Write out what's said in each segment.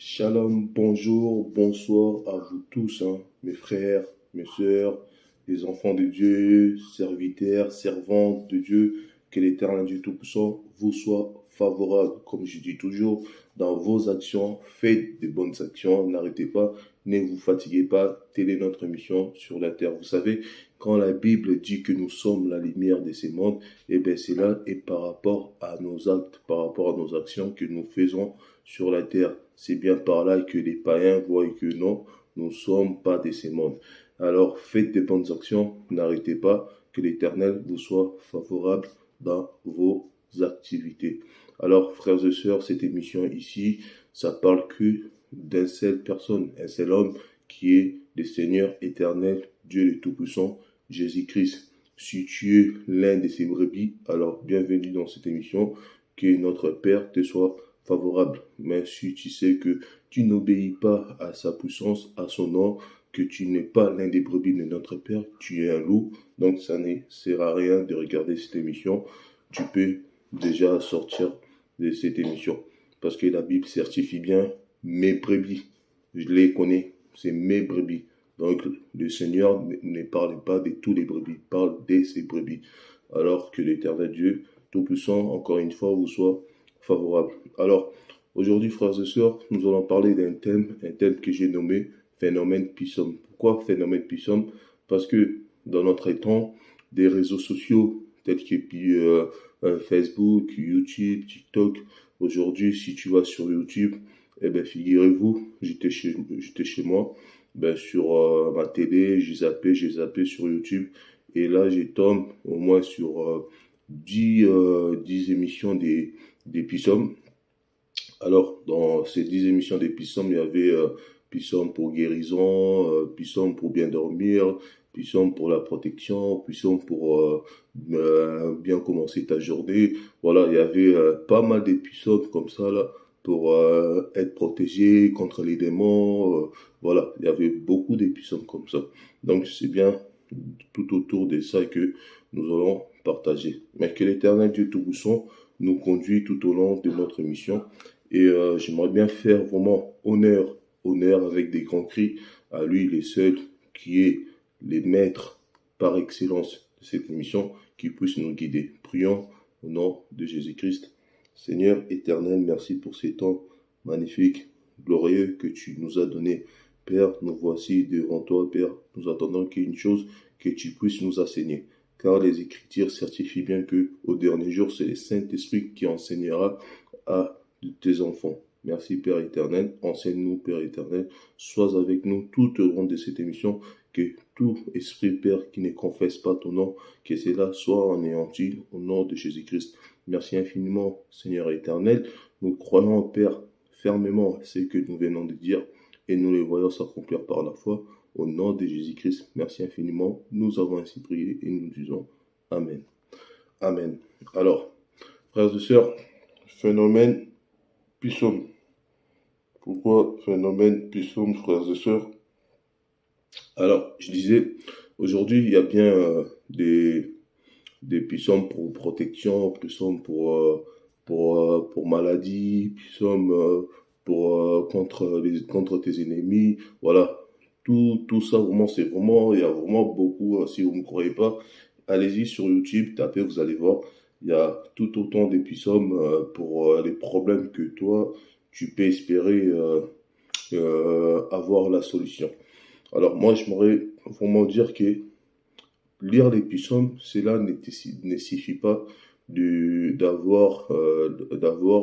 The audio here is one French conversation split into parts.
Shalom, bonjour, bonsoir à vous tous, mes frères, mes sœurs, les enfants de Dieu, serviteurs, servantes de Dieu, que l'Éternel Dieu Tout-Puissant vous soit favorable. Comme je dis toujours, dans vos actions, faites de bonnes actions, n'arrêtez pas, ne vous fatiguez pas, telle est notre mission sur la terre. Vous savez, quand la Bible dit que nous sommes la lumière de ce monde, eh bien cela est par rapport à nos actes, par rapport à nos actions que nous faisons sur la terre. C'est bien par là que les païens voient que non, nous ne sommes pas de ces mondes. Alors faites de bonnes actions, n'arrêtez pas, que l'Éternel vous soit favorable dans vos activités. Alors frères et sœurs, cette émission ici, ça parle que d'une seule personne, un seul homme qui est le Seigneur éternel, Dieu le Tout-Puissant, Jésus-Christ. Si tu es l'un de ces brebis, alors bienvenue dans cette émission, que notre Père te soit favorable. Mais si tu sais que tu n'obéis pas à sa puissance, à son nom, que tu n'es pas l'un des brebis de notre Père, tu es un loup, donc ça ne sert à rien de regarder cette émission. Tu peux déjà sortir de cette émission. Parce que la Bible certifie bien mes brebis. Je les connais, c'est mes brebis. Donc le Seigneur ne parle pas de tous les brebis, il parle de ses brebis. Alors que l'Éternel Dieu Tout-Puissant, encore une fois, vous soit favorable. Alors, aujourd'hui, frères et sœurs, nous allons parler d'un thème, un thème que j'ai nommé phénomène Pissom. Pourquoi phénomène Pissom? Parce que dans notre temps, des réseaux sociaux tels que Facebook, YouTube, TikTok, aujourd'hui, si tu vas sur YouTube, eh ben, figurez-vous, j'étais chez moi, ben, sur ma télé, j'ai zappé sur YouTube, et là, j'ai tombé au moins sur 10 émissions des Pissom. Alors, dans ces 10 émissions des Pissom, il y avait Pissom pour guérison, Pissom pour bien dormir, Pissom pour la protection, Pissom pour bien commencer ta journée. Voilà, il y avait pas mal de Pissom comme ça, là, pour être protégé contre les démons. Voilà, il y avait beaucoup de Pissom comme ça. Donc, c'est bien tout autour de ça que nous allons partager. Mais que l'Éternel Dieu Tout-Puissant nous conduit tout au long de notre mission. Et j'aimerais bien faire vraiment honneur avec des grands cris à lui, les seuls, qui est les maîtres par excellence de cette émission, qui puisse nous guider. Prions au nom de Jésus-Christ. Seigneur éternel, merci pour ces temps magnifiques, glorieux que tu nous as donnés. Père, nous voici devant toi, Père. Nous attendons qu'il y ait une chose, que tu puisses nous enseigner. Car les Écritures certifient bien que, au dernier jour, c'est le Saint-Esprit qui enseignera à tes enfants. Merci Père éternel, enseigne-nous Père éternel, sois avec nous tout au long de cette émission, que tout esprit Père qui ne confesse pas ton nom, que cela soit anéanti au nom de Jésus-Christ. Merci infiniment Seigneur éternel, nous croyons Père fermement à ce que nous venons de dire et nous les voyons s'accomplir par la foi au nom de Jésus-Christ. Merci infiniment, nous avons ainsi prié et nous disons Amen. Amen. Alors, frères et sœurs, phénomène Pissom. Pourquoi phénomène Pissom, frères et sœurs? Alors, je disais, aujourd'hui, il y a bien des Pissom pour protection, Pissom pour maladie, Pissom contre tes ennemis. Voilà, tout ça, vraiment, il y a vraiment beaucoup, si vous ne me croyez pas, allez-y sur YouTube, tapez, vous allez voir. Il y a tout autant des Pissom pour les problèmes que toi, tu peux espérer avoir la solution. Alors moi, j'aimerais vraiment dire que lire les Pissom, cela ne suffit pas d'avoir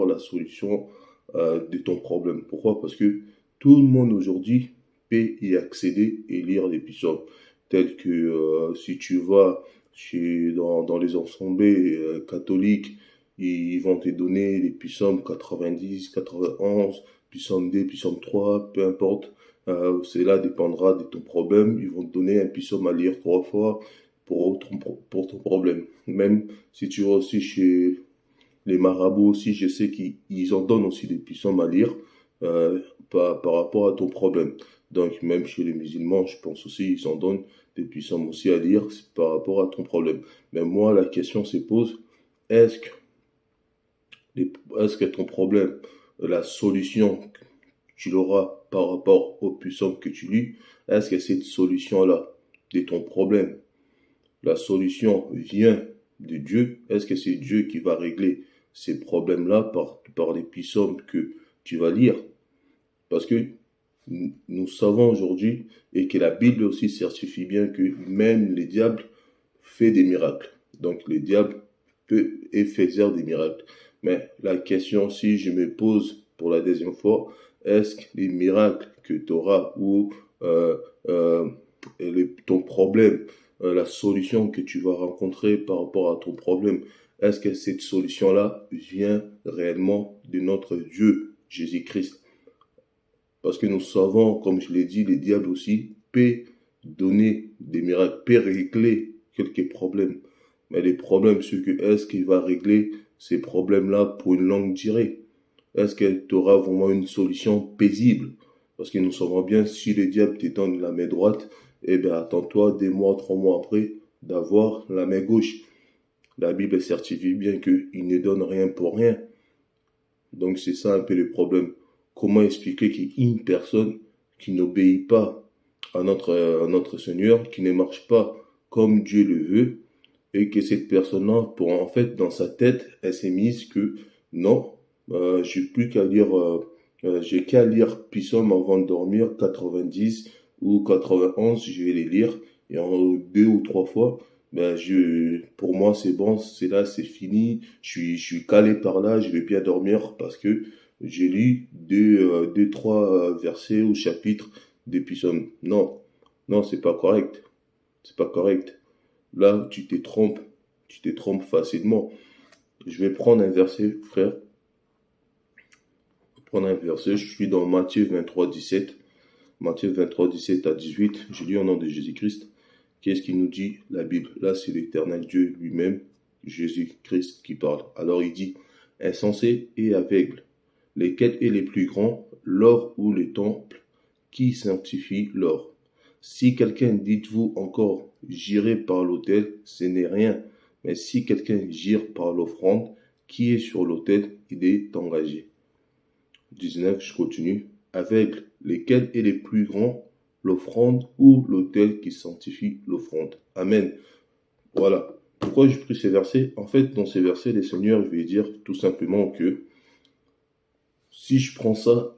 la solution de ton problème. Pourquoi? Parce que tout le monde aujourd'hui peut y accéder et lire les Pissom. Tel que si tu vas dans les assemblées catholiques, ils vont te donner les Pissom 90, 91, Pissom 2, Pissom 3, peu importe. Cela dépendra de ton problème. Ils vont te donner un Pissom à lire 3 fois pour ton problème. Même si tu vas aussi chez les marabouts aussi, je sais qu'ils en donnent aussi des Pissom à lire par rapport à ton problème. Donc même chez les musulmans, je pense aussi, ils en donnent des Pissom aussi à lire par rapport à ton problème. Mais moi, la question se pose, est-ce que ton problème, la solution tu l'auras par rapport au psaume que tu lis. Est-ce que cette solution-là de ton problème, la solution vient de Dieu? Est-ce que c'est Dieu qui va régler ces problèmes-là par les psaumes que tu vas lire? Parce que nous savons aujourd'hui, et que la Bible aussi certifie bien, que même les diables fait des miracles. Donc le diable peut et faisait des miracles. Mais la question, si je me pose pour la deuxième fois, est-ce que les miracles que tu auras ou euh, euh, ton problème, la solution que tu vas rencontrer par rapport à ton problème, est-ce que cette solution-là vient réellement de notre Dieu, Jésus-Christ? Parce que nous savons, comme je l'ai dit, les diables aussi peut donner des miracles, peut régler quelques problèmes. Mais les problèmes, c'est que est-ce qu'il va régler ces problèmes-là pour une longue durée? Est-ce que tu auras vraiment une solution paisible? Parce que nous savons bien, si le diable te donne la main droite, eh bien, attends-toi 2 mois, 3 mois après d'avoir la main gauche. La Bible certifie bien qu'il ne donne rien pour rien. Donc c'est ça un peu le problème. Comment expliquer qu'une personne qui n'obéit pas à notre Seigneur, qui ne marche pas comme Dieu le veut, et que cette personne-là, en fait, dans sa tête, elle s'est mise que non, j'ai qu'à lire Psaume avant de dormir, 90 ou 91, je vais les lire, et en 2 ou 3 fois, pour moi, c'est bon, c'est là, c'est fini, je suis calé par là, je vais bien dormir parce que j'ai lu trois versets ou chapitres des psaumes. Non, non, c'est pas correct. C'est pas correct. Là, tu te trompes facilement. Je vais prendre un verset, frère. Prendre un verset, je suis dans Matthieu 23, 17. Matthieu 23, 17 à 18. Je lis au nom de Jésus-Christ. Qu'est-ce qu'il nous dit, la Bible? Là, c'est l'Éternel Dieu lui-même, Jésus-Christ, qui parle. Alors, il dit, insensé et aveugle, lesquels est les plus grands, l'or ou le temple, qui sanctifie l'or? Si quelqu'un, dites-vous encore, j'irai par l'autel, ce n'est rien. Mais si quelqu'un gire par l'offrande, qui est sur l'autel, il est engagé. 19, je continue. Aveugle, lesquels est les plus grands, l'offrande ou l'autel qui sanctifie l'offrande. Amen. Voilà. Pourquoi j'ai pris ces versets? En fait, dans ces versets, le Seigneur veut dire tout simplement que si je prends ça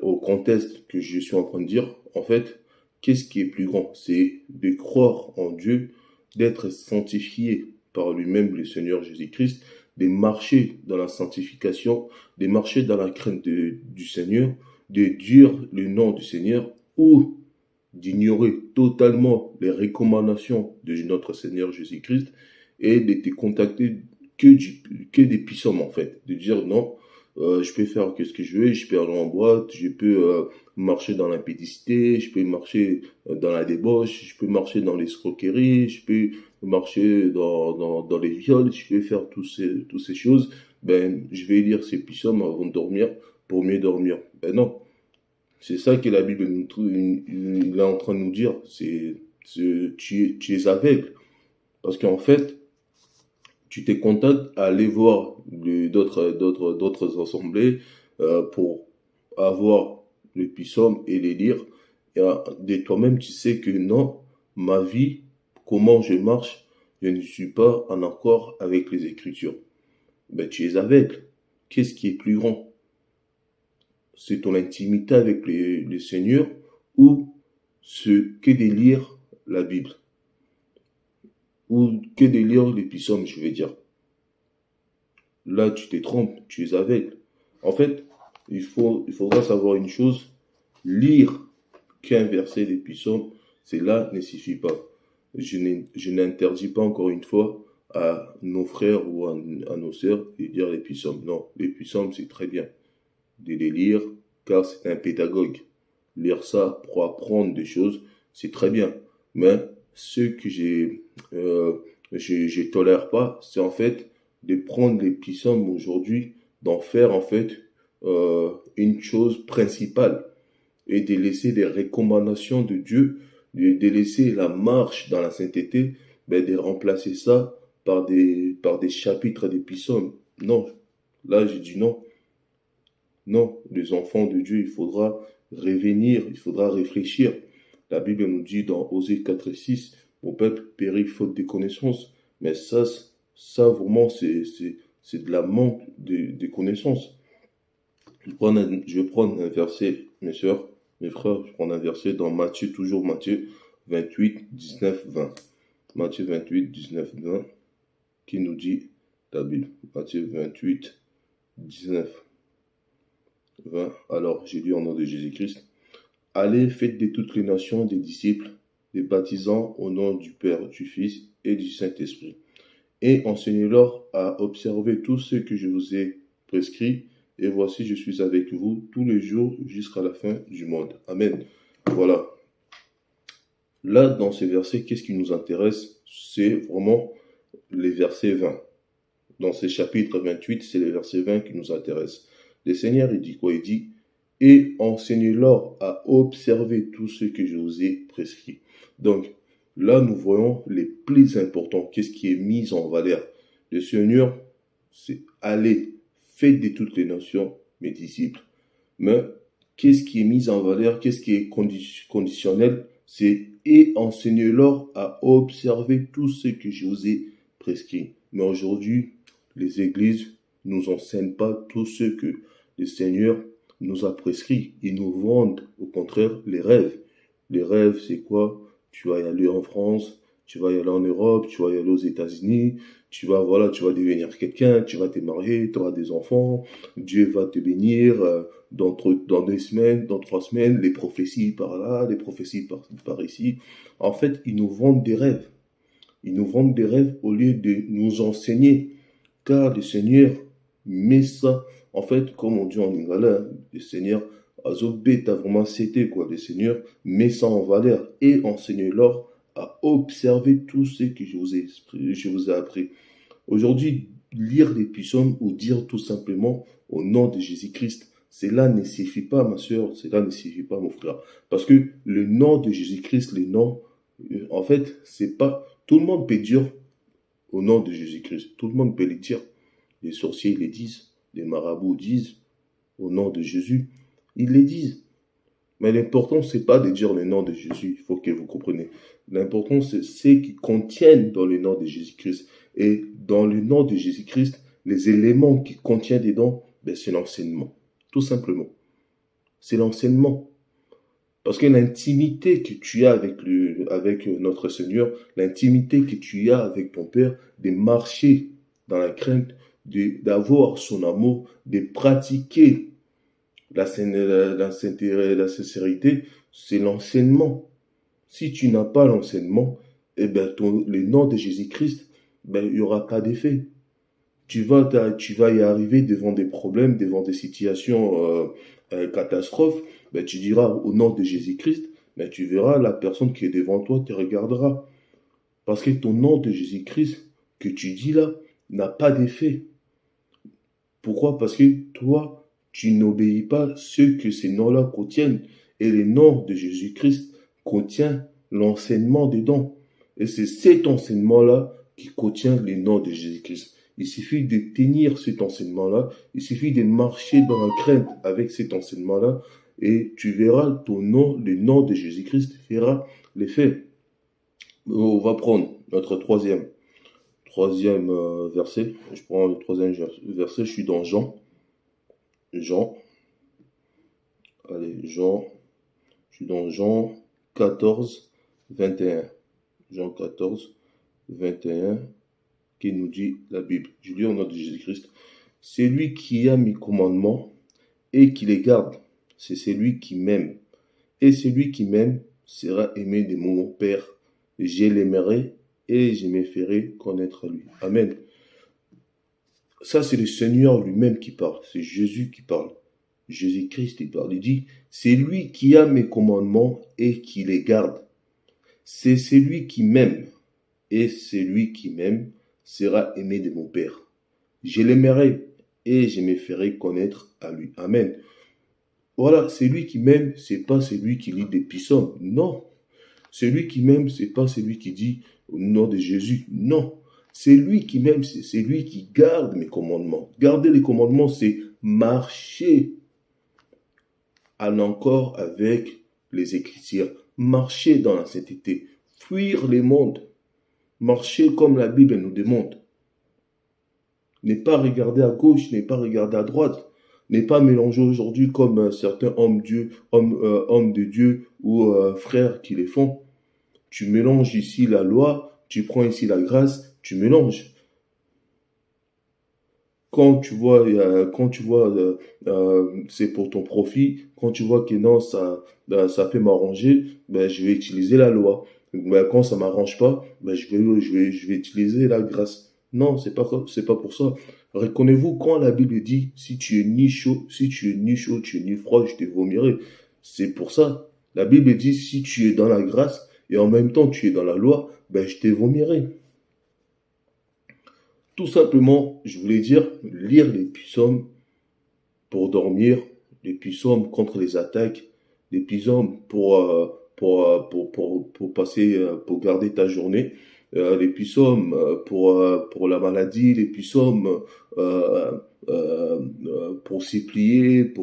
au contexte que je suis en train de dire, en fait, qu'est-ce qui est plus grand? C'est de croire en Dieu, d'être sanctifié par lui-même, le Seigneur Jésus-Christ, de marcher dans la sanctification, de marcher dans la crainte du Seigneur, de dire le nom du Seigneur ou d'ignorer totalement les recommandations de notre Seigneur Jésus-Christ et de te contacter que des psaumes en fait. De dire non, je peux faire ce que je veux, je peux aller en boîte, je peux marcher dans l'impédicité, je peux marcher dans la débauche, je peux marcher dans l'escroquerie, je peux marcher dans les viols, je peux faire toutes ces choses. Je vais lire ces psaumes avant de dormir pour mieux dormir. Non. C'est ça que la Bible il est en train de nous dire. Tu es aveugle. Parce qu'en fait, tu te contentes à aller voir d'autres assemblées pour avoir les psaumes et les lire. Et de toi-même, tu sais que non, ma vie, comment je marche, je ne suis pas en accord avec les Écritures. Tu es aveugle. Qu'est-ce qui est plus grand? C'est ton intimité avec le Seigneur ou ce que de lire la Bible ou que de lire les psaumes, je vais dire. Là, tu te trompes, tu es aveugle. En fait, il faudra savoir une chose, lire qu'un verset des psaumes, cela ne suffit pas. Je n'interdis pas encore une fois à nos frères ou à nos sœurs de lire les psaumes. Non, les psaumes, c'est très bien de les lire, car c'est un pédagogue. Lire ça pour apprendre des choses, c'est très bien. Mais ce que je tolère pas, c'est en fait de prendre les psaumes aujourd'hui, d'en faire en fait une chose principale et de laisser les recommandations de Dieu, de laisser la marche dans la sainteté, de remplacer ça par des chapitres des psaumes. Non, là j'ai dit non. Non, les enfants de Dieu, il faudra revenir, il faudra réfléchir. La Bible nous dit dans Osée 4 et 6, mon peuple périt faute de connaissances. Mais ça vraiment, c'est de la manque de connaissances. Je vais prendre un verset, mes sœurs, mes frères, je prends un verset dans Matthieu, toujours Matthieu 28, 19, 20. Matthieu 28, 19, 20, qui nous dit la Bible. Matthieu 28, 19, 20. Alors, j'ai lu en nom de Jésus-Christ. Allez, faites de toutes les nations des disciples, les baptisant au nom du Père, du Fils et du Saint-Esprit. Et enseignez-leur à observer tout ce que je vous ai prescrit. Et voici, je suis avec vous tous les jours jusqu'à la fin du monde. Amen. Voilà. Là, dans ces versets, qu'est-ce qui nous intéresse? C'est vraiment les versets 20. Dans ces chapitres 28, c'est les versets 20 qui nous intéressent. Le Seigneur, il dit quoi? Il dit, et enseignez-leur à observer tout ce que je vous ai prescrit. Donc, là, nous voyons les plus importants. Qu'est-ce qui est mis en valeur? Le Seigneur, c'est aller, faites de toutes les nations mes disciples. Mais, qu'est-ce qui est mis en valeur? Qu'est-ce qui est conditionnel? C'est et enseignez-leur à observer tout ce que je vous ai prescrit. Mais aujourd'hui, les églises nous enseignent pas tout ce que le Seigneur nous a prescrit. Ils nous vendent, au contraire, les rêves. Les rêves, c'est quoi? Tu vas y aller en France, tu vas y aller en Europe, tu vas y aller aux États-Unis, tu vas devenir quelqu'un, tu vas te marier, tu auras des enfants, Dieu va te bénir, dans 2 semaines, dans 3 semaines, les prophéties par là, les prophéties par ici. En fait, ils nous vendent des rêves. Ils nous vendent des rêves au lieu de nous enseigner. Car le Seigneur met ça, en fait, comme on dit en lingala, le Seigneur, azobeta vraiment c'était quoi, le Seigneur met ça en valeur et enseignez-leur à observer tout ce que je vous ai appris. Aujourd'hui, lire les psaumes ou dire tout simplement au nom de Jésus-Christ, cela ne suffit pas, ma soeur, cela ne suffit pas, mon frère. Parce que le nom de Jésus-Christ, le nom, en fait, c'est pas, tout le monde peut dire au nom de Jésus-Christ. Tout le monde peut le dire. Les sorciers les disent, les marabouts disent, au nom de Jésus, ils les disent. Mais l'important, c'est pas de dire le nom de Jésus, il faut que vous compreniez. L'important, c'est ce qui contiennent dans le nom de Jésus-Christ. Et dans le nom de Jésus-Christ, les éléments qui contiennent dedans, c'est l'enseignement. Tout simplement. C'est l'enseignement. Parce que l'intimité que tu as avec notre Seigneur, l'intimité que tu as avec ton Père, de marcher dans la crainte, d'avoir son amour, de pratiquer la sincérité, c'est l'enseignement. Si tu n'as pas l'enseignement, le nom de Jésus-Christ, il n'y aura pas d'effet. Tu vas y arriver devant des problèmes, devant des situations catastrophes, tu diras au nom de Jésus-Christ, tu verras la personne qui est devant toi te regardera. Parce que ton nom de Jésus-Christ que tu dis là n'a pas d'effet. Pourquoi? Parce que toi, tu n'obéis pas ce que ces noms-là contiennent. Et le nom de Jésus-Christ contient l'enseignement dedans. Et c'est cet enseignement-là qui contient le nom de Jésus-Christ. Il suffit de tenir cet enseignement-là, il suffit de marcher dans la crainte avec cet enseignement-là, et tu verras ton nom, le nom de Jésus-Christ fera l'effet. On va prendre notre troisième verset. Je prends le troisième verset, je suis dans Jean. Je suis dans Jean 14, 21. Jean 14, 21. Qui nous dit la Bible. Je lis au nom de Jésus-Christ. C'est lui qui a mes commandements et qui les garde. C'est celui qui m'aime. Et celui qui m'aime sera aimé de mon Père. Je l'aimerai et je me ferai connaître à lui. Amen. Ça, c'est le Seigneur lui-même qui parle. C'est Jésus qui parle. Jésus-Christ, il parle. Il dit, c'est lui qui a mes commandements et qui les garde. C'est celui qui m'aime. Et celui qui m'aime sera aimé de mon Père. Je l'aimerai et je me ferai connaître à lui. Amen. Voilà, celui qui m'aime, c'est pas celui qui lit des psaumes. Non. Celui qui m'aime, c'est pas celui qui dit au nom de Jésus. Non. C'est lui qui m'aime, c'est lui qui garde mes commandements. Garder les commandements, c'est marcher en accord avec les Écritures, marcher dans la sainteté, fuir les mondes, marcher comme la Bible nous demande. Ne pas regarder à gauche, ne pas regarder à droite, ne pas mélanger aujourd'hui comme certains hommes de Dieu ou frères qui les font. Tu mélanges ici la loi, tu prends ici la grâce, tu mélanges. Quand tu vois, c'est pour ton profit, quand tu vois que non, ça peut m'arranger, ben, je vais utiliser la loi. Ben, quand ça m'arrange pas, ben, je vais utiliser la grâce. Non, c'est pas pour ça. Reconnez-vous quand la Bible dit, si tu es ni chaud, si tu es ni chaud, tu es ni froid, je te vomirai. C'est pour ça. La Bible dit, si tu es dans la grâce et en même temps tu es dans la loi, ben, je te vomirai. Tout simplement, je voulais dire, lire les psaumes pour dormir, les psaumes contre les attaques, les psaumes pour passer, pour garder ta journée, les psaumes pour la maladie, les psaumes pour s'y plier,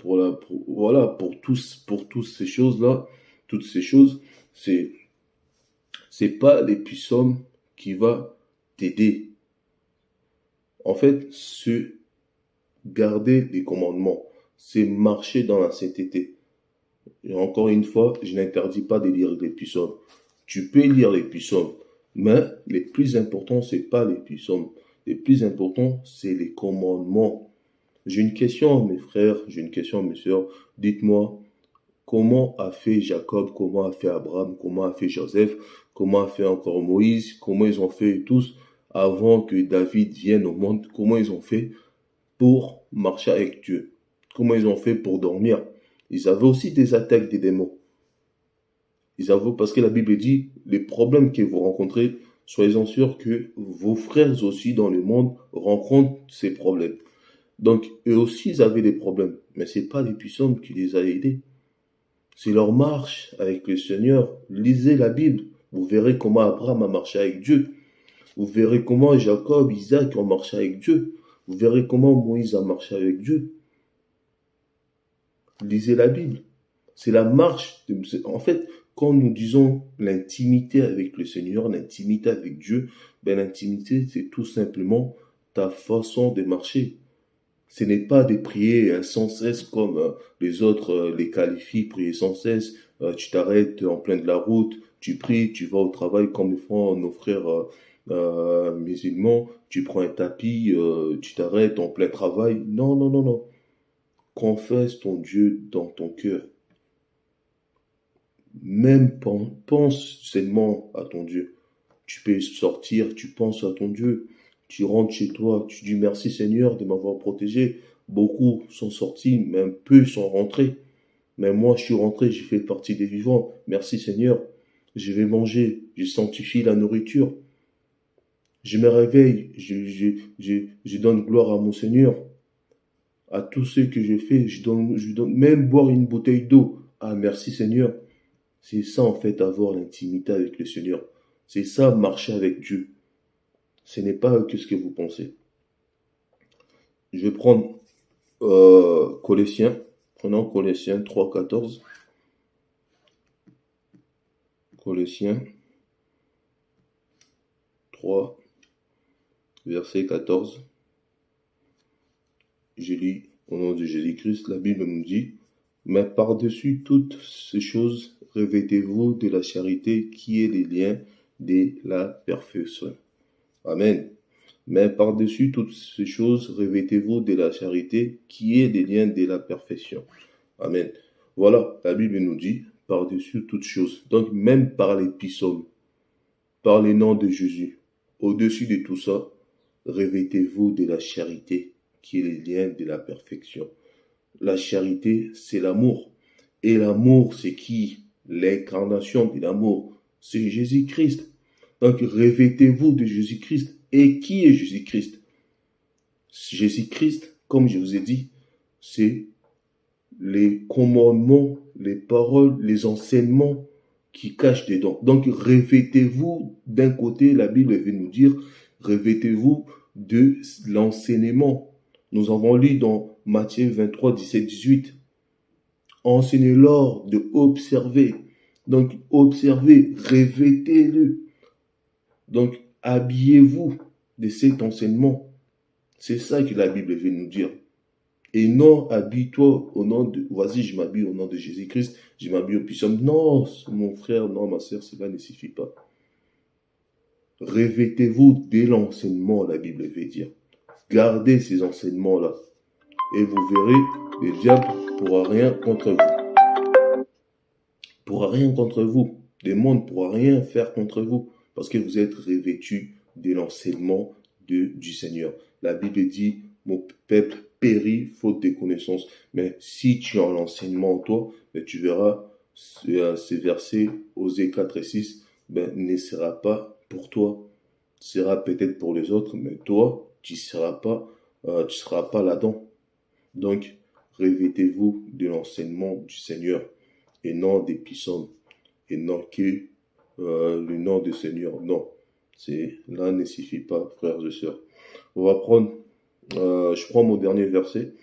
voilà, pour toutes ces choses-là, toutes ces choses, c'est pas les psaumes qui va t'aider. En fait, c'est garder les commandements, c'est marcher dans la sainteté. Et encore une fois, je n'interdis pas de lire les psaumes. Tu peux lire les psaumes, mais les plus importants, c'est pas les psaumes. Les plus importants, c'est les commandements. J'ai une question, mes frères, j'ai une question, mes sœurs. Dites-moi, comment a fait Jacob, comment a fait Abraham, comment a fait Joseph, comment a fait encore Moïse, comment ils ont fait tous avant que David vienne au monde, comment ils ont fait pour marcher avec Dieu, comment ils ont fait pour dormir. Ils avaient aussi des attaques des démons. Parce que la Bible dit, les problèmes que vous rencontrez, soyez-en sûrs que vos frères aussi dans le monde rencontrent ces problèmes. Donc, eux aussi, ils avaient des problèmes. Mais c'est pas les puissants qui les a aidés. C'est leur marche avec le Seigneur. Lisez la Bible. Vous verrez comment Abraham a marché avec Dieu. Vous verrez comment Jacob, Isaac ont marché avec Dieu. Vous verrez comment Moïse a marché avec Dieu. Lisez la Bible. C'est la marche. En fait, quand nous disons l'intimité avec le Seigneur, l'intimité avec Dieu, ben l'intimité, c'est tout simplement ta façon de marcher. Ce n'est pas de prier sans cesse comme les autres les qualifient, prier sans cesse. Tu t'arrêtes en plein de la route, tu pries, tu vas au travail comme le font nos frères musulmans. Tu prends un tapis, tu t'arrêtes en plein travail. Non, non, non, non. Confesse ton Dieu dans ton cœur. Même pense seulement à ton Dieu. Tu peux sortir, tu penses à ton Dieu. Tu rentres chez toi, tu dis merci Seigneur de m'avoir protégé. Beaucoup sont sortis, même peu sont rentrés. Mais moi, je suis rentré, j'ai fait partie des vivants. Merci Seigneur. Je vais manger, je sanctifie la nourriture. Je me réveille, je donne gloire à mon Seigneur. À tous ceux que je fais, je donne même boire une bouteille d'eau. Ah, merci Seigneur. C'est ça en fait, avoir l'intimité avec le Seigneur. C'est ça, marcher avec Dieu. Ce n'est pas que ce que vous pensez. Je vais prendre Colossiens. Prenons Colossiens 3, 14. Colossiens 3, verset 14. Je lis au nom de Jésus-Christ. La Bible nous dit, mais par-dessus toutes ces choses, revêtez-vous de la charité qui est les liens de la perfection. Amen. Mais par-dessus toutes ces choses, revêtez-vous de la charité qui est des liens de la perfection. Amen. Voilà, la Bible nous dit, par-dessus toutes choses. Donc, même par les psaumes, par les noms de Jésus, au-dessus de tout ça, revêtez-vous de la charité qui est les liens de la perfection. La charité, c'est l'amour. Et l'amour, c'est qui? L'incarnation de l'amour, c'est Jésus-Christ. Donc, revêtez-vous de Jésus-Christ. Et qui est Jésus-Christ? Jésus-Christ, comme je vous ai dit, c'est les commandements, les paroles, les enseignements qui cachent dedans. Donc, revêtez-vous, d'un côté, la Bible veut nous dire, revêtez-vous de l'enseignement. Nous avons lu dans Matthieu 23, 17, 18. Enseignez-leur de observer. Donc, observez, revêtez-le. Donc, habillez-vous de cet enseignement. C'est ça que la Bible veut nous dire. Et non, habille-toi au nom de... Vas-y, je m'habille au nom de Jésus-Christ, je m'habille au puissant. Non, mon frère, non, ma sœur, cela ne suffit pas. Revêtez-vous de l'enseignement, la Bible veut dire. Gardez ces enseignements-là. Et vous verrez, le diable ne pourra rien contre vous. Pourra rien contre vous. Le monde ne pourra rien faire contre vous. Parce que vous êtes revêtus de l'enseignement du Seigneur. La Bible dit, mon peuple périt faute de connaissances. Mais si tu as l'enseignement en toi, ben, tu verras ces versets, Osée 4 et 6, ben, ne sera pas pour toi. Sera peut-être pour les autres, mais toi, tu seras pas là-dedans. Donc, revêtez-vous de l'enseignement du Seigneur et non des psaumes et non que le nom du Seigneur. Non, là ne suffit pas, frères et sœurs. On va prendre, je prends mon dernier verset,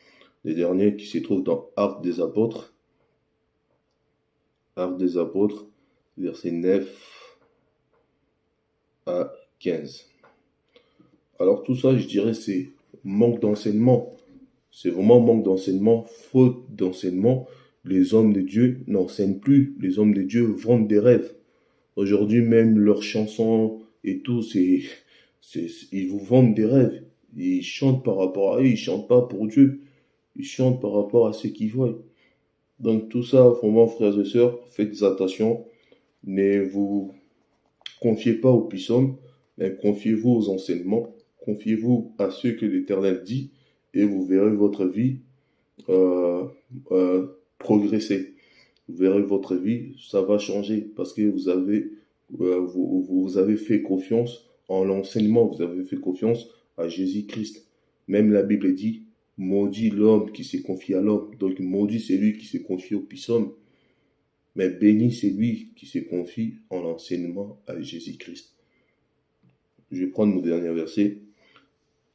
le dernier qui se trouve dans Actes des Apôtres. Actes des Apôtres, verset 9 à 15. Alors tout ça, je dirais, c'est manque d'enseignement. C'est vraiment manque d'enseignement, faute d'enseignement. Les hommes de Dieu n'enseignent plus. Les hommes de Dieu vendent des rêves. Aujourd'hui, même leurs chansons et tout, ils vous vendent des rêves. Ils chantent par rapport à eux, ils chantent pas pour Dieu. Ils chantent par rapport à ce qu'ils voient. Donc tout ça, vraiment, frères et sœurs, faites attention. Ne vous confiez pas aux puissants, mais confiez-vous aux enseignements. Confiez-vous à ce que l'Éternel dit et vous verrez votre vie progresser. Vous verrez votre vie, ça va changer parce que vous avez fait confiance en l'enseignement, vous avez fait confiance à Jésus-Christ. Même la Bible dit, maudit l'homme qui s'est confié à l'homme. Donc maudit c'est lui qui s'est confié au puissant. Mais béni c'est lui qui se confie en l'enseignement à Jésus-Christ. Je vais prendre mon dernier verset.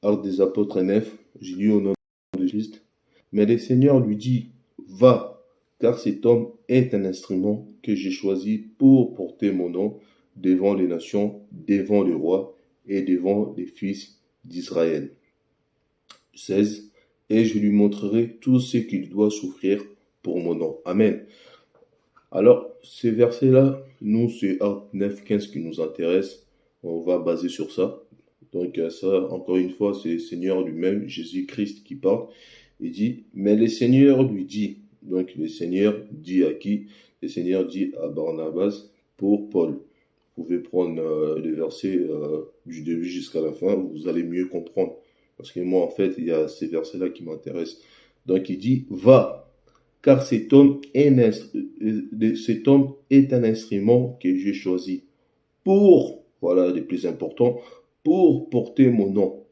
Actes des Apôtres 9, j'ai lu au nom de Christ. Mais le Seigneur lui dit, va, car cet homme est un instrument que j'ai choisi pour porter mon nom devant les nations, devant les rois et devant les fils d'Israël. 16. Et je lui montrerai tout ce qu'il doit souffrir pour mon nom. Amen. Alors, ces versets-là, nous, c'est Actes 9, 15 qui nous intéresse. On va baser sur ça. Donc ça, encore une fois, c'est le Seigneur lui-même, Jésus-Christ qui parle. Il dit, mais le Seigneur lui dit, donc le Seigneur dit à qui? Le Seigneur dit à Barnabas pour Paul. Vous pouvez prendre les versets du début jusqu'à la fin, vous allez mieux comprendre. Parce que moi, en fait, il y a ces versets-là qui m'intéressent. Donc il dit, va, car cet homme est un instrument que j'ai choisi pour, voilà le plus important, pour porter mon nom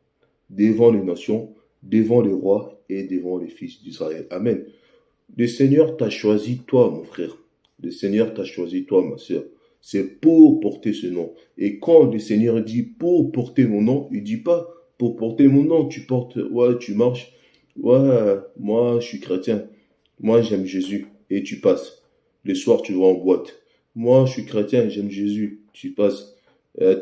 devant les nations, devant les rois et devant les fils d'Israël. Amen. Le Seigneur t'a choisi toi, mon frère. Le Seigneur t'a choisi toi, ma sœur. C'est pour porter ce nom. Et quand le Seigneur dit pour porter mon nom, il dit pas pour porter mon nom. Tu portes, ouais, tu marches. Ouais, moi, je suis chrétien. Moi, j'aime Jésus. Et tu passes. Le soir, tu vas en boîte. Moi, je suis chrétien, j'aime Jésus. Tu passes.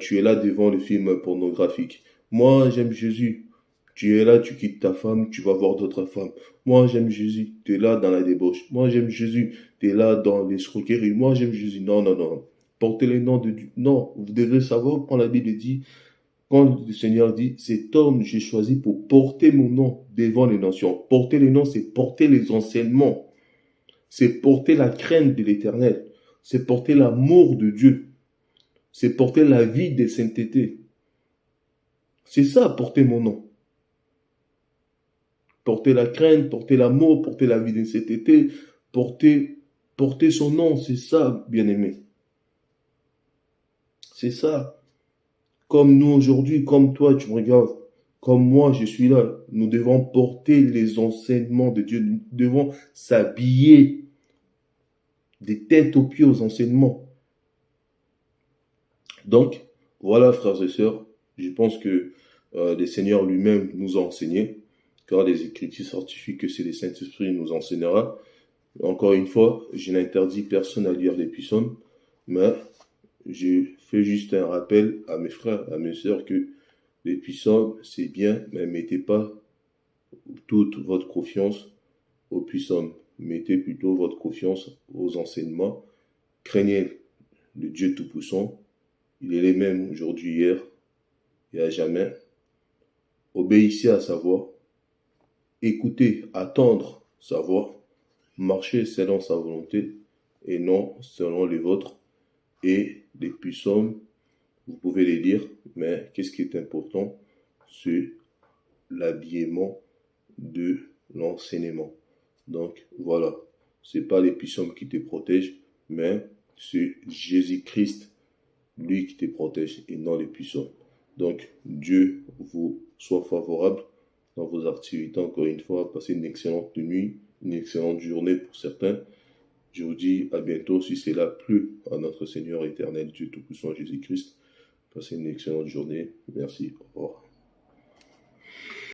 Tu es là devant le film pornographique. Moi, j'aime Jésus. Tu es là, tu quittes ta femme, tu vas voir d'autres femmes. Moi, j'aime Jésus. Tu es là dans la débauche. Moi, j'aime Jésus. Tu es là dans l'escroquerie. Moi, j'aime Jésus. Non, non, non. Portez les noms de Dieu. Non, vous devez savoir quand la Bible dit, quand le Seigneur dit, cet homme, j'ai choisi pour porter mon nom devant les nations. Porter les noms, c'est porter les enseignements. C'est porter la crainte de l'Éternel. C'est porter l'amour de Dieu. C'est porter la vie de sainteté. C'est ça, porter mon nom. Porter la crainte, porter l'amour, porter la vie de sainteté, porter son nom, c'est ça, bien-aimé. C'est ça. Comme nous aujourd'hui, comme toi, tu me regardes, comme moi, je suis là. Nous devons porter les enseignements de Dieu. Nous devons s'habiller des têtes aux pieds aux enseignements. Donc, voilà, frères et sœurs, je pense que le Seigneur lui-même nous a enseigné, car les Écritures certifient que c'est le Saint-Esprit qui nous enseignera. Encore une fois, je n'interdis personne à lire les psaumes, mais je fais juste un rappel à mes frères, à mes sœurs que les psaumes, c'est bien, mais mettez pas toute votre confiance aux psaumes. Mettez plutôt votre confiance aux enseignements. Craignez le Dieu Tout-Puissant. Il est le même aujourd'hui, hier et à jamais. Obéissez à sa voix. Écoutez, attendre sa voix. Marchez selon sa volonté et non selon les vôtres. Et les psaumes, vous pouvez les lire, mais qu'est-ce qui est important? C'est l'habillement de l'enseignement. Donc voilà, c'est pas les psaumes qui te protègent, mais c'est Jésus-Christ, lui qui te protège et non les psaumes. Donc Dieu vous soit favorable dans vos activités. Encore une fois, passez une excellente nuit, une excellente journée pour certains. Je vous dis à bientôt si cela plu à notre Seigneur éternel Dieu Tout-Puissant Jésus-Christ. Passez une excellente journée. Merci. Au revoir.